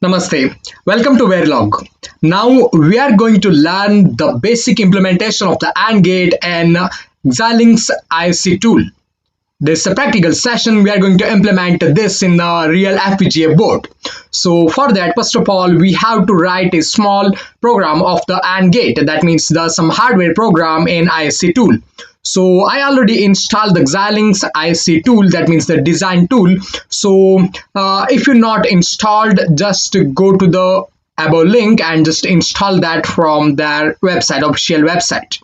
Namaste. Welcome to Verilog. Now we are going to learn the basic implementation of the AND gate and Xilinx IC tool. This is a practical session. We are going to implement this in a real FPGA board. So for that, first of all, we have to write a small program of the AND gate. That means some hardware program in IC tool. So I already installed the Xilinx IC tool, that means the design tool. So if you're not installed, just go to the above link and just install that from their website, official website.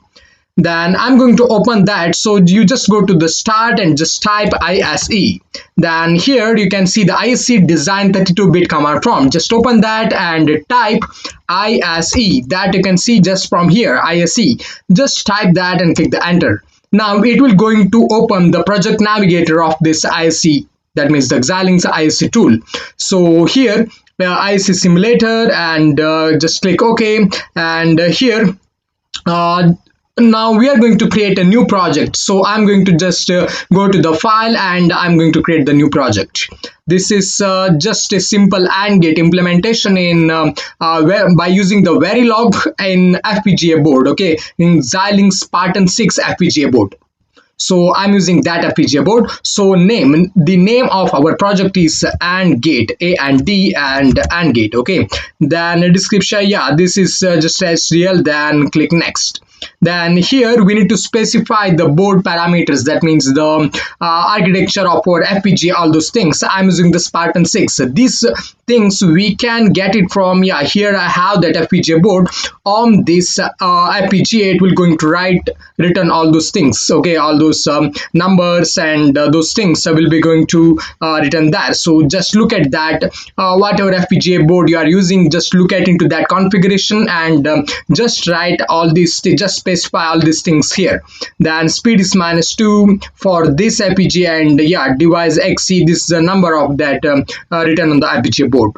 Then I'm going to open that. So you just go to the start and just type ISE. Then here you can see the ISE design 32-bit command prompt. Just open that and type ISE. That you can see just from here, ISE. Just type that and click the enter. Now it will going to open the project navigator of this ISE. That means the Xilinx ISE tool. So here ISE simulator and just click OK. And here now we are going to create a new project. So I'm going to just go to the file and I'm going to create the new project. This is just a simple AND gate implementation in by using the Verilog in FPGA board, okay, in Xilinx Spartan 6 FPGA board. So I'm using that FPGA board. So the name of our project is AND gate, AND gate, okay. Then description, yeah, this is just as real. Then click next. Then here we need to specify the board parameters, that means the architecture of our FPGA, all those things. I'm using the Spartan 6. These things we can get it from, yeah, here I have that FPGA board. On this FPGA it will going to return all those things, okay, all those numbers and those things will be going to return there. So just look at that, whatever FPGA board you are using, just look at into that configuration and just write all these, just specify all these things here. Then speed is -2 for this FPGA, and yeah, device XC, this is the number of that written on the FPGA board.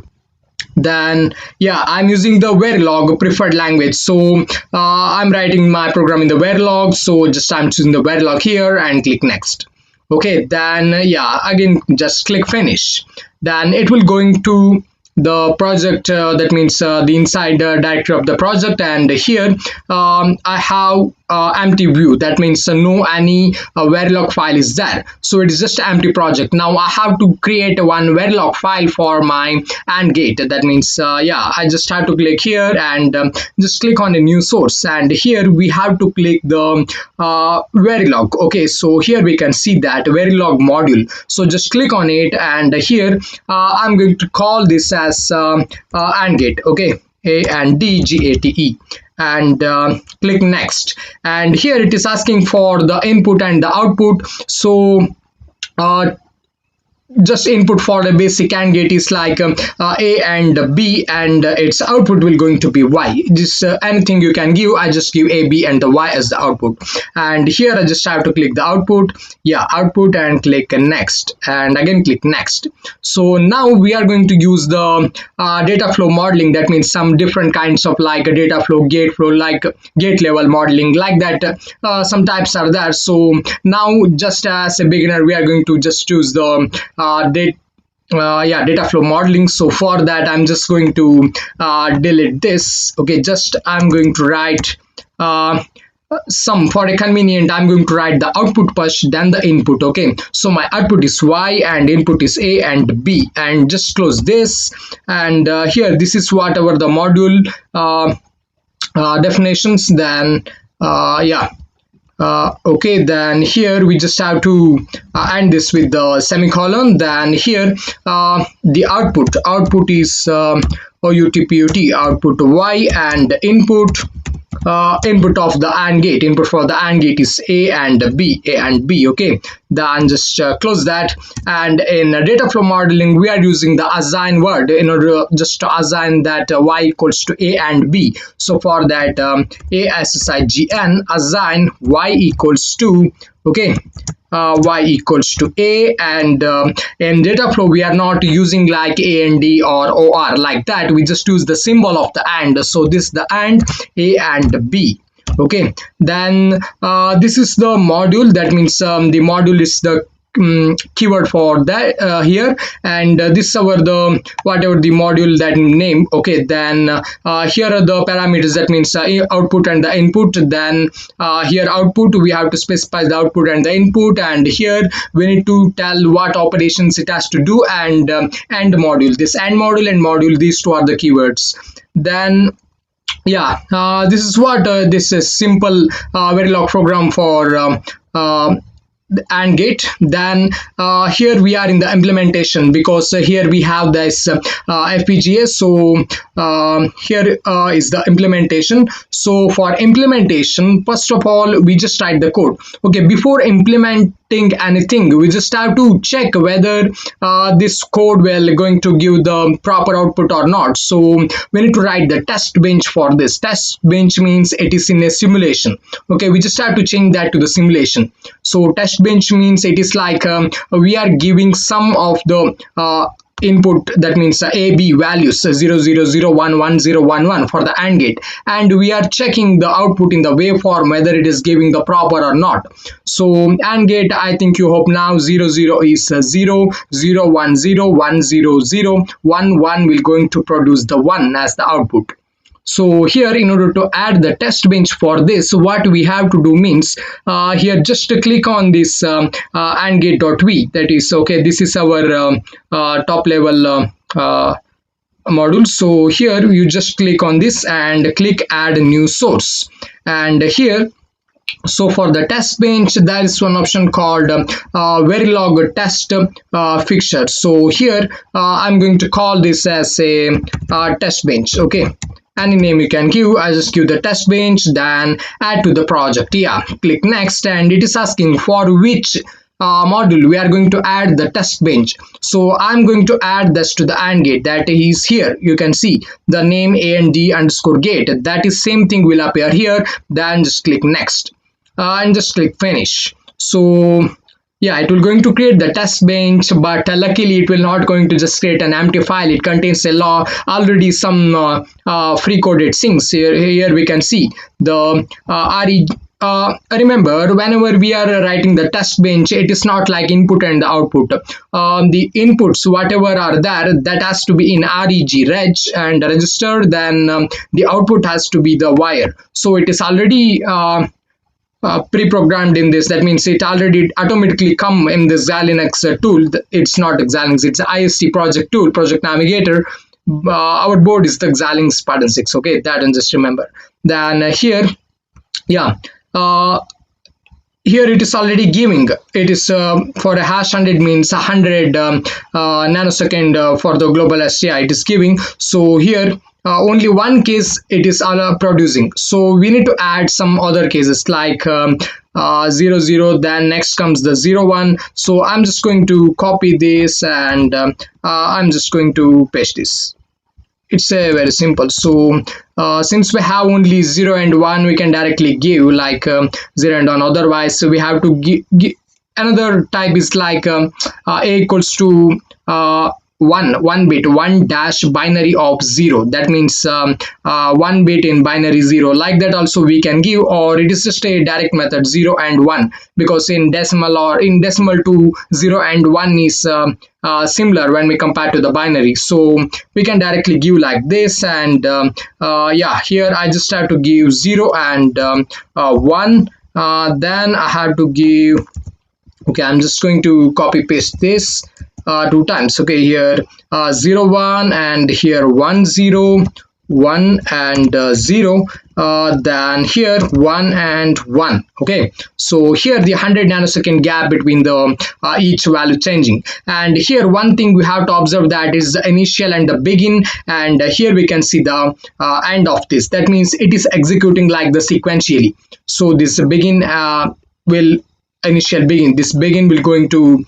Then yeah, I'm using the Verilog preferred language. So I'm writing my program in the Verilog. So just I'm choosing the Verilog here and click next. Okay, then yeah, again just click finish. Then it will going to the project, that means the inside directory of the project, and here I have empty view, that means no any Verilog file is there, so it is just empty project. Now I have to create one Verilog file for my AND gate. That means yeah, I just have to click here and just click on a new source, and here we have to click the Verilog. Okay, so here we can see that Verilog module, so just click on it, and here I'm going to call this as AND gate, okay, ANDGATE, and click next. And here it is asking for the input and the output. So just input for the basic AND gate is like A and B, and its output will going to be Y. Just anything you can give. I just give A, B and the Y as the output. And here I just have to click the output, yeah, output, and click next, and again click next. So now we are going to use the data flow modeling. That means some different kinds of like a data flow, gate flow, like gate level modeling, like that. Some types are there. So now just as a beginner, we are going to just choose the data flow modeling. So for that I'm just going to delete this, okay. Just I'm going to write some, for a convenient I'm going to write the output first, then the input, okay. So my output is Y and input is A and B, and just close this. And here this is whatever the module definitions. Then yeah, okay, then here we just have to end this with the semicolon. Then here the output is OUTPUT, output Y, and input of the AND gate, input for the AND gate is A and B, okay. Then just close that. And in data flow modeling we are using the assign word in order just to assign that Y equals to A and B. So for that ASSIGN, assign Y equals to, okay, Y equals to A. And in data flow we are not using like A and D or OR like that. We just use the symbol of the AND. So this is the AND, A and B, okay. Then this is the module. That means the module is the keyword for that here, and this is our the whatever the module that name. Okay, then here are the parameters, that means output and the input. Then here output, we have to specify the output and the input, and here we need to tell what operations it has to do, and and module, this and module and module, these two are the keywords. Then yeah, this is what this is simple Verilog program for and gate. Then here we are in the implementation, because here we have this FPGA. So here is the implementation. So for implementation, first of all, we just write the code. Okay, before implementing anything, we just have to check whether this code will going to give the proper output or not. So we need to write the test bench for this. Test bench means it is in a simulation. Okay, we just have to change that to the simulation. So test bench means it is like we are giving some of the input, that means a b values 0 0 0 1 1 0 1 1 for the AND gate, and we are checking the output in the waveform whether it is giving the proper or not. So AND gate, I think you hope now, 0 0 is 0 0 1 0 1 0 0 1 1 will going to produce the 1 as the output. So here, in order to add the test bench for this, what we have to do means here just click on this AND gate.v, that is okay, this is our top level module. So here you just click on this and click add new source, and here, so for the test bench, there is one option called Verilog test fixture. So here I'm going to call this as a test bench. Okay, any name you can give. I just give the test bench, then add to the project. Yeah, click next, and it is asking for which module we are going to add the test bench. So I'm going to add this to the AND gate, that is here. You can see the name AND underscore gate, that is same thing will appear here. Then just click next and just click finish. So yeah, it will going to create the test bench, but luckily it will not going to just create an empty file. It contains a lot already some pre-coded things. Here we can see the remember, whenever we are writing the test bench, it is not like input and the output. The inputs, whatever are there, that has to be in reg and register. Then the output has to be the wire. So it is already pre-programmed in this. That means it already automatically come in the Xilinx tool. It's not Xilinx, it's IST project tool, project navigator. Our board is the Xilinx Spartan 6. Okay, that and just remember. Then here, yeah, here it is already giving, it is for a hash 100 means 100 nanosecond for the global STI it is giving. So here only one case it is producing, so we need to add some other cases like 0 0, then next comes the 0 1. So I'm just going to copy this, and I'm just going to paste this. It's very simple. So since we have only 0 and 1, we can directly give like 0 and 1. Otherwise we have to give another type is like a equals to 1 bit, 1 dash binary of 0. That means 1 bit in binary 0. Like that also we can give, or it is just a direct method 0 and 1, because in decimal or in decimal to 0 and 1 is similar when we compare to the binary. So we can directly give like this, and yeah, here I just have to give 0 and 1. Then I have to give, okay, I'm just going to copy paste this 2 times. Okay, here 0 1, and here 1 0 1 and 0, then here 1 and 1. Okay, so here the 100 nanosecond gap between the each value changing. And here one thing we have to observe, that is the initial and the begin, and here we can see the end of this. That means it is executing like the sequentially. So this begin will initial begin, this begin will going to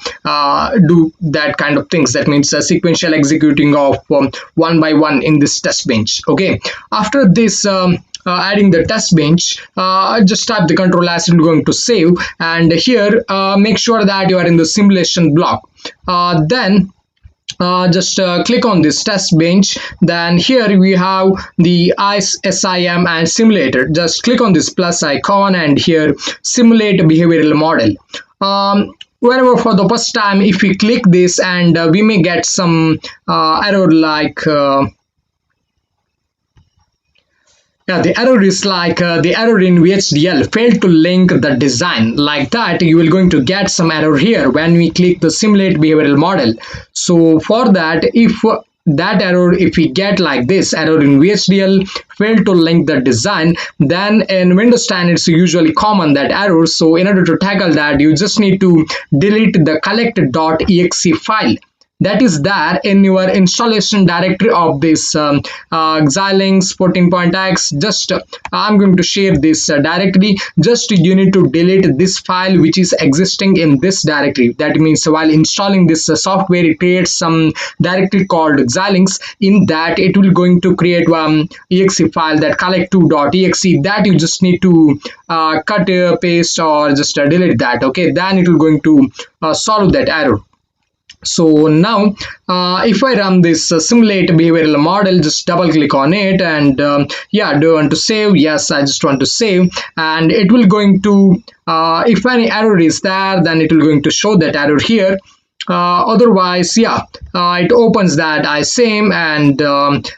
do that kind of things. That means a sequential executing of one by one in this test bench. Okay, after this adding the test bench, just type the control as it's going to save, and here make sure that you are in the simulation block. Then just click on this test bench. Then here we have the SIM and simulator. Just click on this plus icon, and here simulate behavioral model. whenever for the first time if we click this, and we may get some error like yeah, the error is like the error in VHDL failed to link the design. Like that, you will going to get some error here when we click the simulate behavioral model. So for that, if that error, if we get like this error in VHDL failed to link the design, then in Windows 10 it's usually common that error. So in order to tackle that, you just need to delete the collect.exe file that is there in your installation directory of this Xilinx 14.x. Just I'm going to share this directory. Just you need to delete this file which is existing in this directory. That means while installing this software, it creates some directory called Xilinx. In that, it will going to create one exe file, that collect2.exe, that you just need to cut, paste, or just delete that. Okay, then it will going to solve that error. So now if I run this simulate behavioral model, just double click on it, and yeah, do you want to save? Yes, I just want to save, and it will going to if any error is there, then it will going to show that error here. Otherwise, yeah, it opens that ISAM, and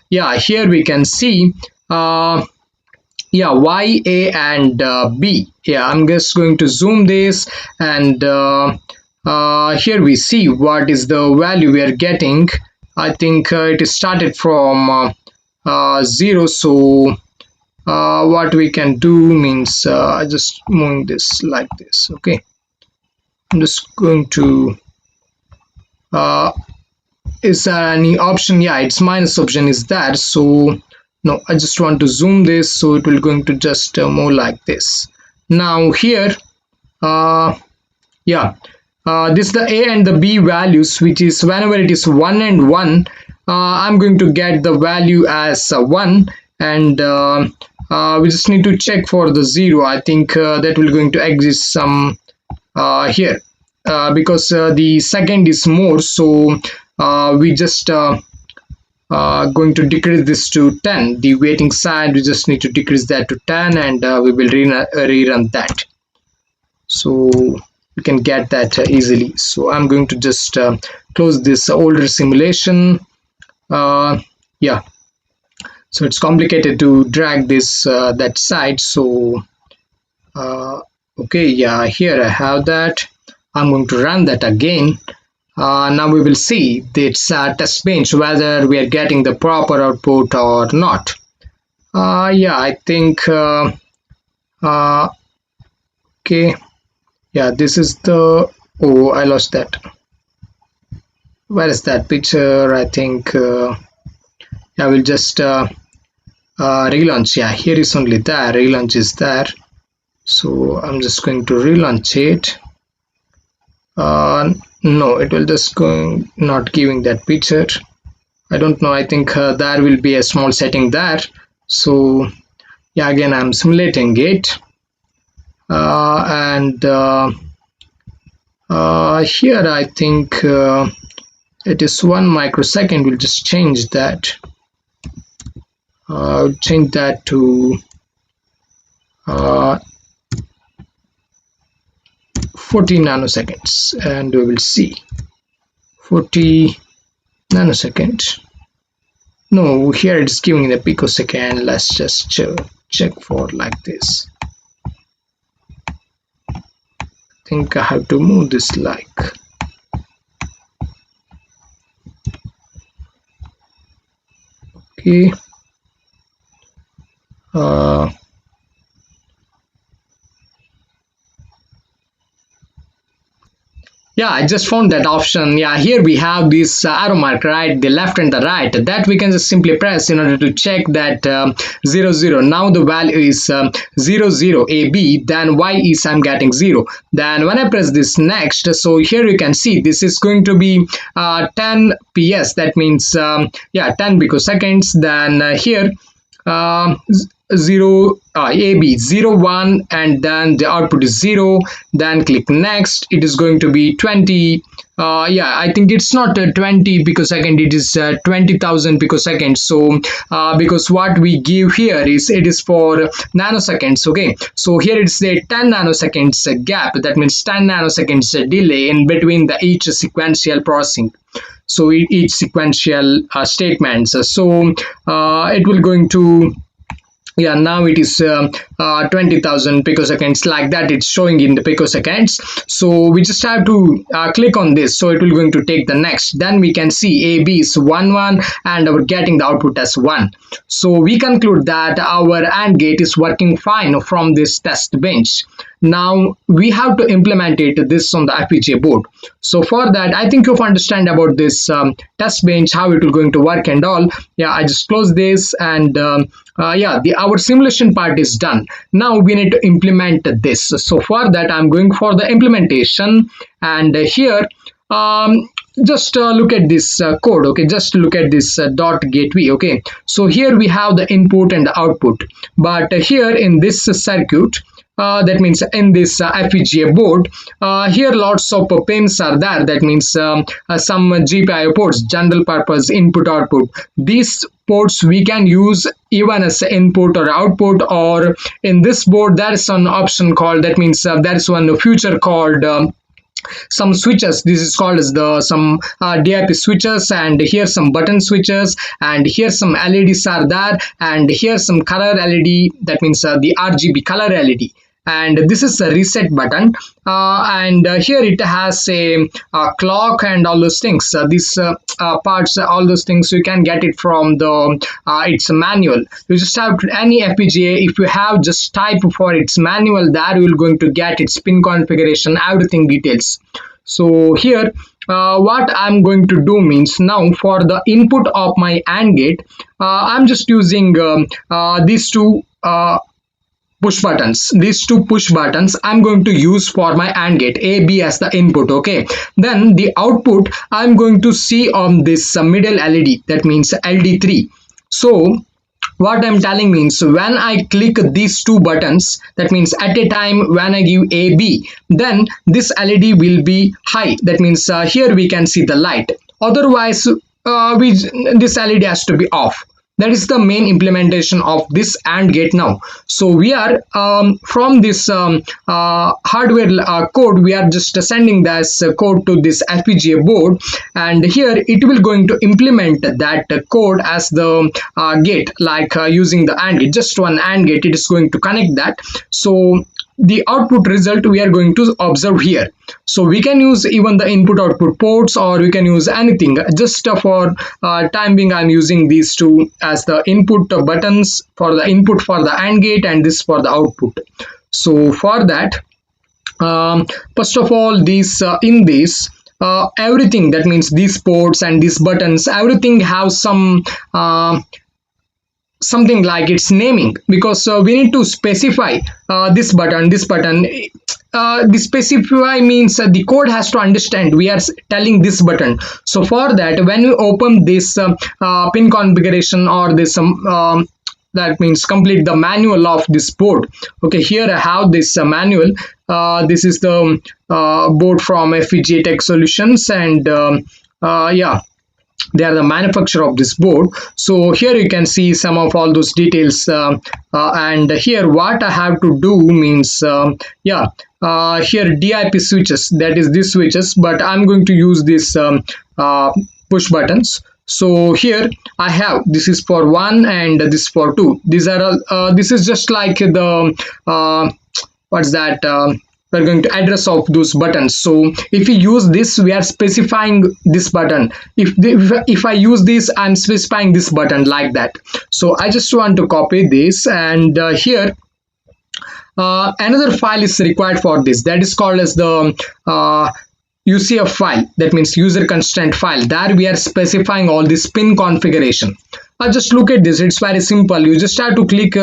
yeah, here we can see yeah, Y, A, and B. Yeah, I'm just going to zoom this, and here we see what is the value we are getting. I think it is started from 0. So what we can do means just moving this like this. Okay, I'm just going to is there any option? Yeah, it's minus option is there. So no, I just want to zoom this, so it will going to just move like this. Now here yeah, this is the A and the B values, which is whenever it is 1 and 1, I'm going to get the value as 1, and we just need to check for the 0. I think that will going to exist some here because the second is more, so we just going to decrease this to 10. The waiting side, we just need to decrease that to 10, and we will rerun that. So you can get that easily. So I'm going to just close this older simulation. Yeah, so it's complicated to drag this that side. So okay, yeah, here I have that. I'm going to run that again. Now we will see this test bench whether we are getting the proper output or not. Yeah, I think okay. Yeah, this is the, oh, I lost that. Where is that picture? I think I will just relaunch. Yeah, here is only there. Relaunch is there. So I'm just going to relaunch it. No, it will just going not giving that picture. I don't know. I think there will be a small setting there. So yeah, again I'm simulating it. And here I think it is 1 microsecond. We'll just change that. Change that to 40 nanoseconds, and we will see 40 nanoseconds. No, here it's giving the picosecond. Let's just check for like this. I think I have to move this like okay. Yeah, I just found that option. Yeah, here we have this arrow mark, right, the left and the right, that we can just simply press in order to check that 0 0. Now the value is 0 0 AB, then Y is I'm getting 0. Then when I press this next, so here you can see this is going to be 10 PS, that means yeah, 10 picoseconds. Then here 0 AB 0 1, and then the output is 0. Then click next, it is going to be 20 yeah, I think it's not 20 picosecond, it is 20,000 picoseconds. So because what we give here is it is for nanoseconds. Okay, so here it's a 10 nanoseconds gap, that means 10 nanoseconds delay in between the each sequential processing. So each sequential statements. So it will going to, yeah, now it is 20,000 picoseconds, like that it's showing in the picoseconds. So we just have to click on this, so it will going to take the next. Then we can see AB is 1 1 and we're getting the output as 1. So we conclude that our AND gate is working fine from this test bench. Now we have to implement this on the FPGA board. So for that, I think you've understand about this test bench, how it will going to work and all. Yeah, I just close this, and yeah, our simulation part is done. Now we need to implement this. So for that, I'm going for the implementation, and here just look at this code. Okay, just look at this dot gateway. Okay, so here we have the input and the output, but here in this circuit, that means in this FPGA board, here lots of pins are there. That means some GPIO ports, general purpose input output. These ports we can use even as input or output, or in this board there is an option called, that means there is one feature called some switches. This is called as the some DIP switches, and here some button switches, and here some LEDs are there, and here some color LED, that means the RGB color LED, and this is a reset button, and here it has a clock and all those things. These parts, all those things you can get it from the its manual. You just have to, any FPGA, if you have, just type for its manual, there you will going to get its pin configuration, everything details. So here what I'm going to do means, now for the input of my AND gate, I'm just using these two push buttons. These two push buttons I'm going to use for my AND gate, A, B as the input. Okay, then the output I'm going to see on this middle LED, that means LD3. So what I'm telling means, when I click these two buttons, that means at a time when I give A, B, then this LED will be high. That means here we can see the light. Otherwise this LED has to be off. That is the main implementation of this AND gate now. So we are from this hardware code, we are just sending this code to this FPGA board, and here it will going to implement that code as the gate, like using the AND gate, just one AND gate, it is going to connect that. So the output result we are going to observe here. So we can use even the input output ports, or we can use anything. Just for time being, I'm using these two as the input buttons for the input for the AND gate, and this for the output. So for that, first of all, these in this everything, that means these ports and these buttons, everything have some something like its naming, because we need to specify this button. This specify means the code has to understand we are telling this button. So for that, when you open this pin configuration or this that means complete the manual of this board. Okay, here I have this manual. This is the board from FPGA Tech Solutions, and yeah, they are the manufacturer of this board. So here you can see some of all those details, and here what I have to do means, yeah, here DIP switches, that is these switches, but I'm going to use this push buttons. So here I have, this is for 1 and this for 2. These are this is just like the what's that, we're going to address of those buttons. So if we use this, we are specifying this button. If I use this, I'm specifying this button, like that. So I just want to copy this, and here another file is required for this, that is called as the UCF file, that means user constraint file. There we are specifying all this pin configuration. Just look at this, it's very simple. You just have to click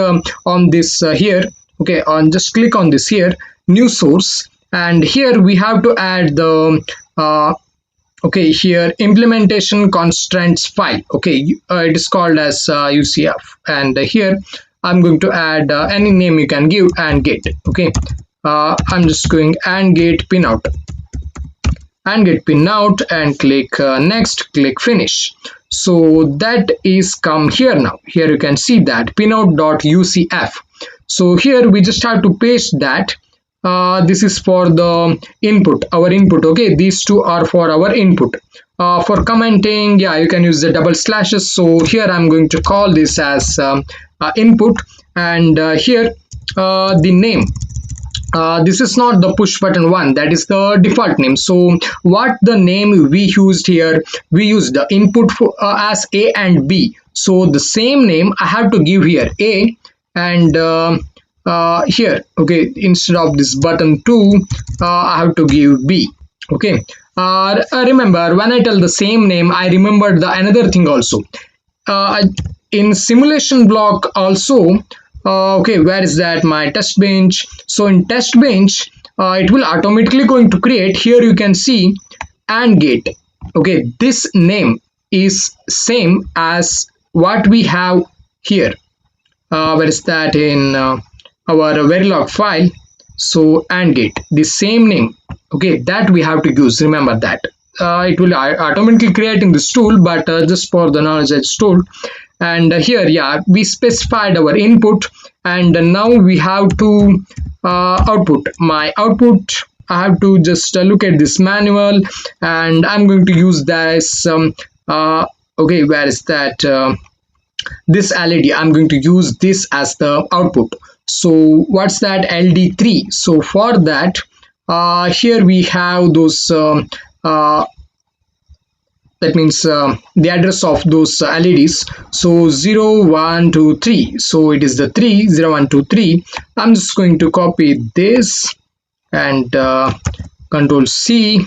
on this here. Okay, just click on this here, new source, and here we have to add the okay, here implementation constraints file. Okay, it is called as UCF, and here I'm going to add any name you can give, and gate. Okay, I'm just going and gate pinout. and get pinout and click next, click finish. So that is come here. Now here you can see that pinout.ucf. so here we just have to paste that. This is for the input, our input. Okay, these two are for our input. For commenting, yeah, you can use the double slashes. So here I'm going to call this as input, and here the name. This is not the push button one, that is the default name. So what the name we used here, we used the input for, as A and B. So the same name I have to give here, A, and here, okay, instead of this button 2, I have to give B. Okay, remember when I tell the same name, I remembered the another thing also. In simulation block also, okay, where is that, my test bench? So in test bench, it will automatically going to create, here you can see AND gate. Okay, this name is same as what we have here. Where is that, in our Verilog file? So AND gate, the same name, okay, that we have to use. Remember that. It will automatically create in this tool, but just for the knowledge it's tool. And here, yeah, we specified our input, and now we have to output. My output, I have to just look at this manual, and I'm going to use this okay, where is that, this LED, I'm going to use this as the output. So what's that, LD3? So for that, here we have those that means the address of those LEDs. So 0 1 2 3, so it is the 3, 0 1 2 3. I'm just going to copy this and control C.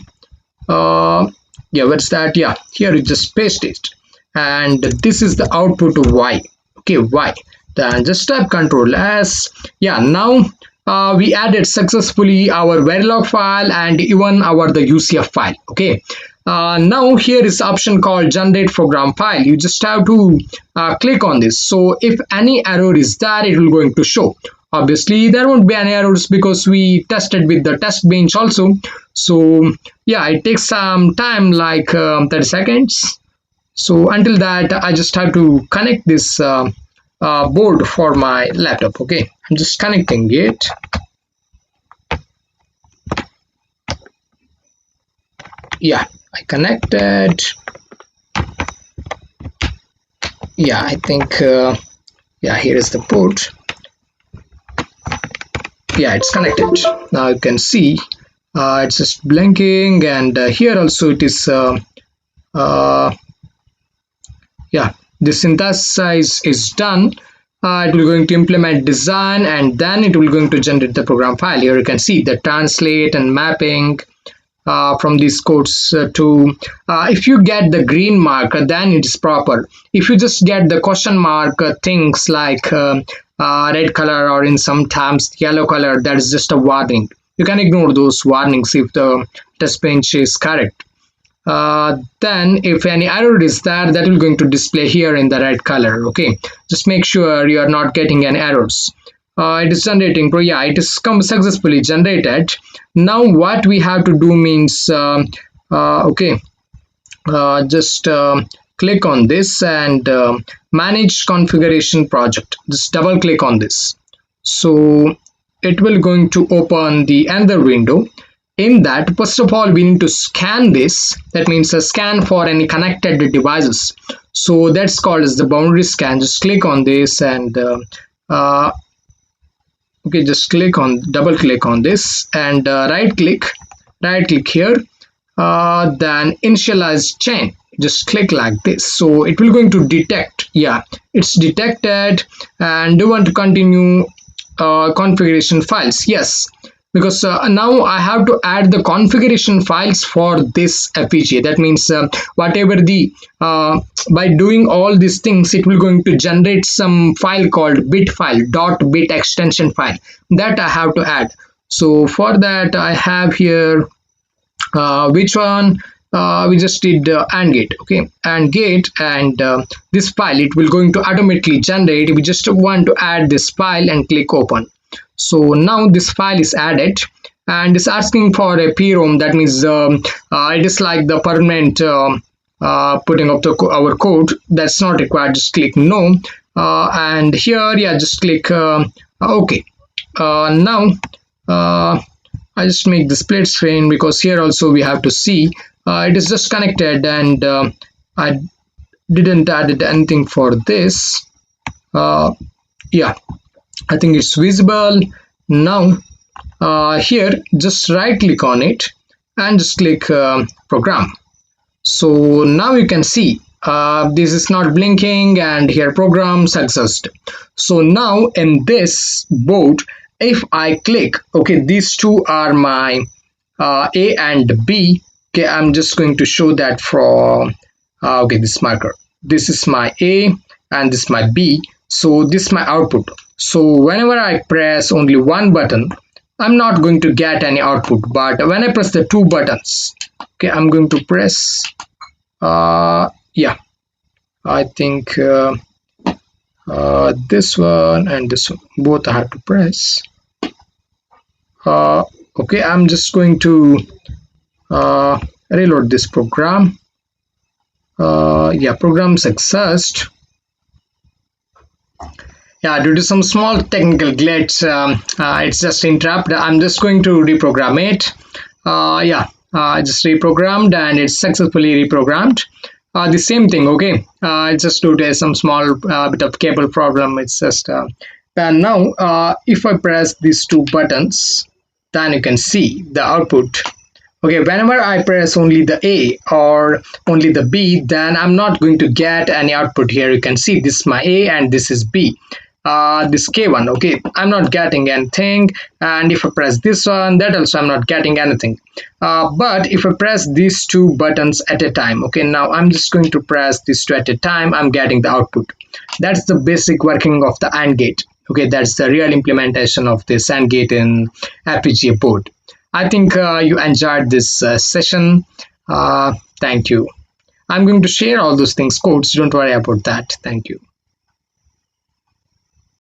Yeah, what's that? Yeah, here you just paste it, and this is the output of Y. Okay, Y. Then just type control S. Yeah, now we added successfully our Verilog file and even the UCF file. Okay, now here is option called generate program file. You just have to click on this. So if any error is there, it will going to show. Obviously there won't be any errors because we tested with the test bench also. So yeah, it takes some time, like 30 seconds. So until that, I just have to connect this board for my laptop. Okay, I'm just connecting it. Yeah, I connected. Yeah, I think yeah, here is the port. Yeah, it's connected. Now you can see it's just blinking, and here also it is yeah, the synthesis is done. It will going to implement design, and then it will going to generate the program file. Here you can see the translate and mapping from these codes to if you get the green mark, then it is proper. If you just get the question mark, things like red color or in some times yellow color, that is just a warning. You can ignore those warnings if the test bench is correct. Then if any error is there, that will going to display here in the red color. Okay, just make sure you are not getting any errors. It is generating. Yeah, it is successfully generated. Now what we have to do means okay, just click on this and manage configuration project. Just double click on this. So it will going to open the another window. In that, first of all, we need to scan this. That means a scan for any connected devices. So that's called as the boundary scan. Just click on this and okay, just double click on this and right click here, then initialize chain. Just click like this. So it will going to detect. Yeah, it's detected. And do you want to continue configuration files? Yes, because now I have to add the configuration files for this FPGA. That means whatever the by doing all these things, it will going to generate some file called bit file, .bit extension file, that I have to add. So for that, I have here which one, we just did AND gate. Okay, AND gate, and this file, it will going to automatically generate. We just want to add this file and click open. So now this file is added, and it's asking for a PROM. That means it is like the permanent putting of our code. That's not required. Just click no, and here, yeah, just click OK. Now I just make the split screen, because here also we have to see it is just connected, and I didn't add anything for this. Yeah, I think it's visible now. Here, just right click on it and just click program. So now you can see this is not blinking, and here program successed. So now in this board, if I click, okay, these two are my A and B. Okay, I'm just going to show that from okay, this marker. This is my A and this is my B. So this is my output. So whenever I press only one button, I'm not going to get any output. But when I press the two buttons, okay, I'm going to press yeah, I think this one and this one, both I have to press. Okay, I'm just going to reload this program. Yeah, program successed. Yeah, due to some small technical glitch, it's just interrupted. I'm just going to reprogram it. Yeah, I just reprogrammed, and it's successfully reprogrammed. The same thing, okay, it's just due to some small bit of cable problem. It's just and now if I press these two buttons, then you can see the output. Okay, whenever I press only the A or only the B, then I'm not going to get any output. Here you can see this is my A and this is B. This K1, okay, I'm not getting anything, and if I press this one, that also I'm not getting anything. But if I press these two buttons at a time, okay, now I'm just going to press these two at a time, I'm getting the output. That's the basic working of the AND gate. Okay, that's the real implementation of this AND gate in FPGA board. I think you enjoyed this session. Thank you. I'm going to share all those things, codes, don't worry about that. Thank you.